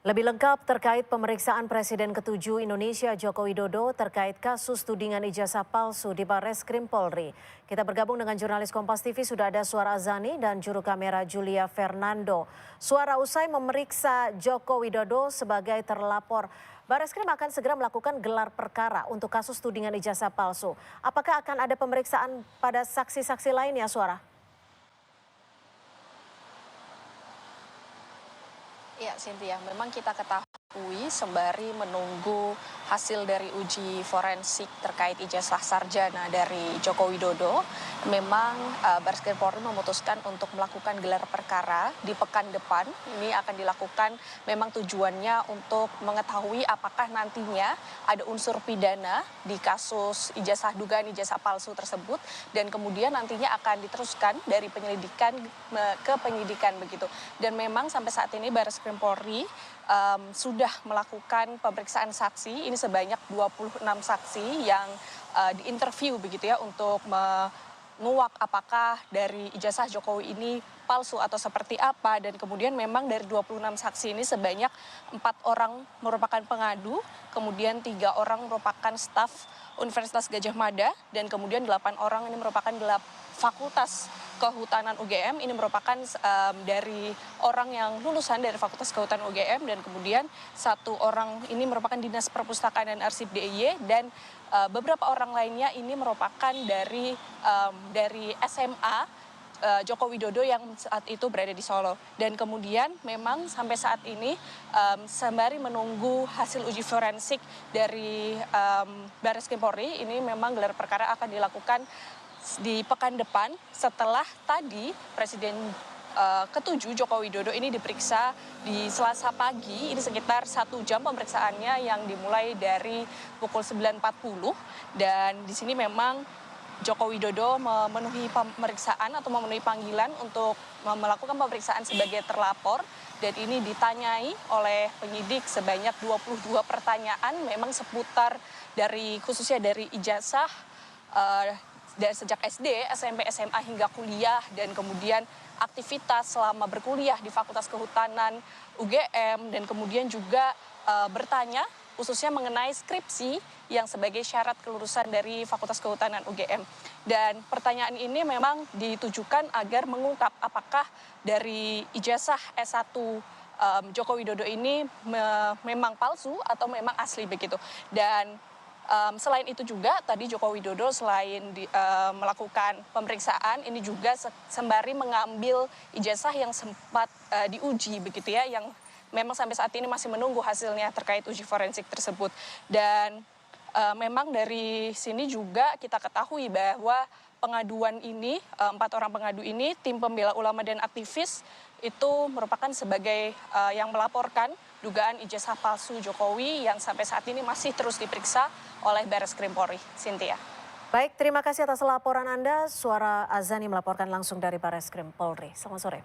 Lebih lengkap terkait pemeriksaan Presiden ke-7 Indonesia Joko Widodo terkait kasus tudingan ijazah palsu di Barreskrim Polri. Kita bergabung dengan jurnalis Kompas TV, sudah ada Suara Azani dan juru kamera Julia Fernando. Suara, usai memeriksa Joko Widodo sebagai terlapor, Barreskrim akan segera melakukan gelar perkara untuk kasus tudingan ijazah palsu. Apakah akan ada pemeriksaan pada saksi-saksi lainnya, Suara? Ya, Cynthia, memang kita ketahui sembari menunggu hasil dari uji forensik terkait ijazah sarjana dari Joko Widodo, memang Barreskrim Polri memutuskan untuk melakukan gelar perkara di pekan depan. Ini akan dilakukan memang tujuannya untuk mengetahui apakah nantinya ada unsur pidana di kasus dugaan ijazah palsu tersebut, dan kemudian nantinya akan diteruskan dari penyelidikan ke penyidikan begitu. Dan memang sampai saat ini Barreskrim Polri sudah melakukan pemeriksaan saksi, ini sebanyak 26 saksi yang diinterview begitu ya, untuk menguak apakah dari ijazah Jokowi ini palsu atau seperti apa. Dan kemudian memang dari 26 saksi ini sebanyak 4 orang merupakan pengadu, kemudian 3 orang merupakan staf Universitas Gadjah Mada, dan kemudian 8 orang ini merupakan Fakultas Kehutanan UGM. Ini merupakan dari orang yang lulusan dari Fakultas Kehutanan UGM, dan kemudian 1 orang ini merupakan Dinas Perpustakaan dan Arsip DIY, dan beberapa orang lainnya ini merupakan dari SMA Joko Widodo yang saat itu berada di Solo. Dan kemudian memang sampai saat ini sembari menunggu hasil uji forensik dari Barreskrim Polri, ini memang gelar perkara akan dilakukan di pekan depan setelah tadi Presiden ke-7 Joko Widodo ini diperiksa di Selasa pagi. Ini sekitar 1 jam pemeriksaannya yang dimulai dari pukul 9.40, dan di sini memang Joko Widodo memenuhi pemeriksaan atau memenuhi panggilan untuk melakukan pemeriksaan sebagai terlapor, dan ini ditanyai oleh penyidik sebanyak 22 pertanyaan memang seputar dari khususnya dari ijazah dari sejak SD, SMP, SMA hingga kuliah, dan kemudian aktivitas selama berkuliah di Fakultas Kehutanan UGM, dan kemudian juga bertanya khususnya mengenai skripsi yang sebagai syarat kelulusan dari Fakultas Kehutanan UGM. Dan pertanyaan ini memang ditujukan agar mengungkap apakah dari ijazah S1 Joko Widodo ini memang palsu atau memang asli begitu. Dan selain itu juga tadi Joko Widodo selain melakukan pemeriksaan, ini juga sembari mengambil ijazah yang sempat diuji begitu ya, yang memang sampai saat ini masih menunggu hasilnya terkait uji forensik tersebut. Dan memang dari sini juga kita ketahui bahwa pengaduan ini, 4 orang pengadu ini, tim pembela ulama dan aktivis itu merupakan sebagai yang melaporkan dugaan ijazah palsu Jokowi yang sampai saat ini masih terus diperiksa oleh Barreskrim Polri. Cynthia. Baik, terima kasih atas laporan Anda. Suara Azani melaporkan langsung dari Barreskrim Polri. Selamat sore.